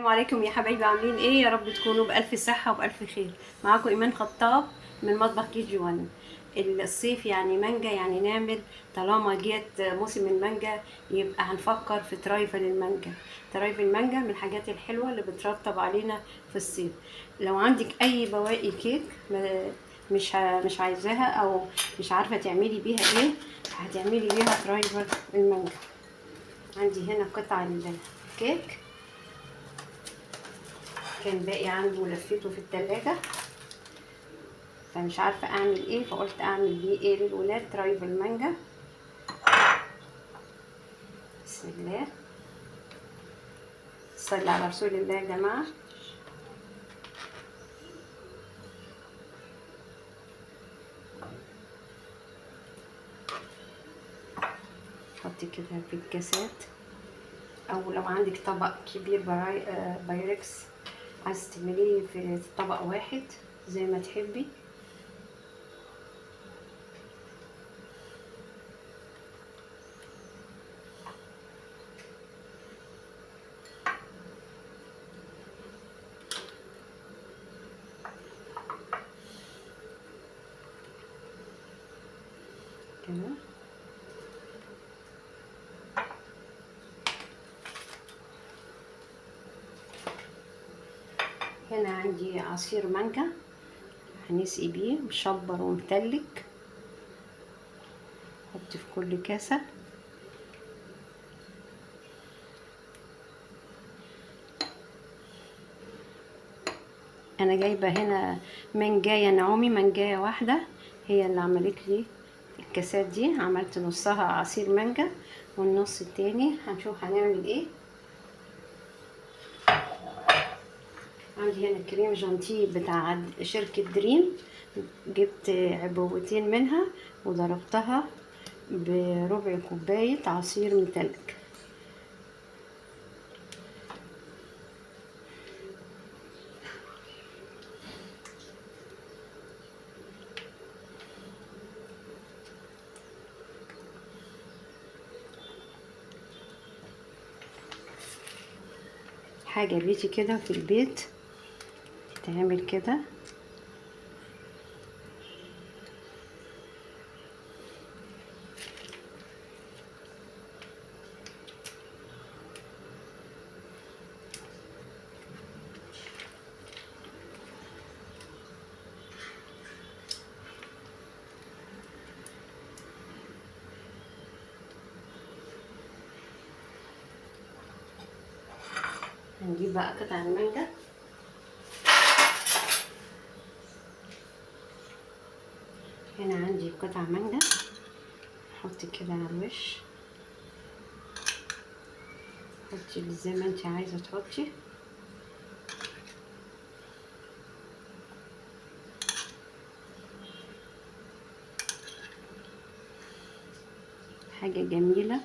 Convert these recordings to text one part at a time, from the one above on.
السلام عليكم يا حبايبي، عاملين ايه؟ يا رب تكونوا بألف صحة وبألف خير. معاكم ايمان خطاب من مطبخ كي جي 1. الصيف يعني مانجا، يعني نعمل طالما جيت موسم المانجا يبقى هنفكر في ترايفل المانجا. ترايفل المانجا من الحاجات الحلوة اللي بترطب علينا في الصيف. لو عندك اي بواقي كيك مش عايزاها او مش عارفة تعملي بيها ايه، هتعملي بيها ترايفل المانجا. عندي هنا قطع الكيك كان باقي عندي ولفيته في التلاجة، فمش عارفة اعمل ايه، فقلت اعمل بيه ايه للولاد ترايفل مانجا. بسم الله، صلي على رسول الله يا جماعة. حطي كده في الكاسات، او لو عندك طبق كبير بايركس عايز تعمليه في طبق واحد زي ما تحبي. كده هنا عندي عصير مانجا هنسقي بيه مشبر ومتلج. حطي في كل كاسة. انا جايبه هنا منجايه نعومي، منجايه واحده هي اللي عملت لي الكاسات دي. عملت نصها عصير مانجا والنص التاني هنشوف هنعمل ايه. عندي هنا كريم جانتيه بتاع شركه دريم، جبت عبوتين منها وضربتها بربع كوبايه عصير متلج. حاجه بيتي كده في البيت تعمل كده. هنجيب بقى قطع المانجا، هنا عندي قطع مانجا حطي كده على الوش، حطي زي ما انت عايزه تحطي. حاجه جميله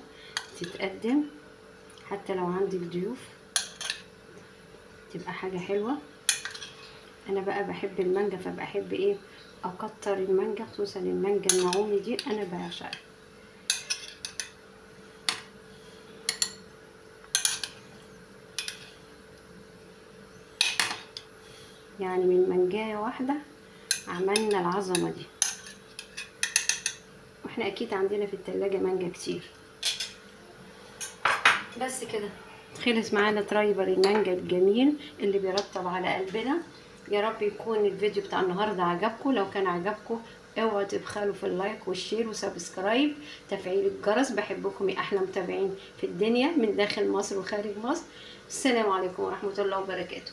تتقدم حتى لو عندك ضيوف، تبقى حاجه حلوه. انا بقى بحب المانجا فبحب ايه اكتر المانجا، خصوصا المانجا النعومي دي انا بعشقها. يعني من منجايه واحده عملنا العظمه دي، واحنا اكيد عندنا في التلاجة مانجا كتير. بس كده خلص معانا ترايبر المانجا الجميل اللي بيرطب على قلبنا. يا رب يكون الفيديو بتاع النهارده عجبكم. لو كان عجبكم اوعوا تبخلوا في اللايك والشير وسبسكرايب، تفعيل الجرس. بحبكم يا احلى متابعين في الدنيا من داخل مصر وخارج مصر. السلام عليكم ورحمة الله وبركاته.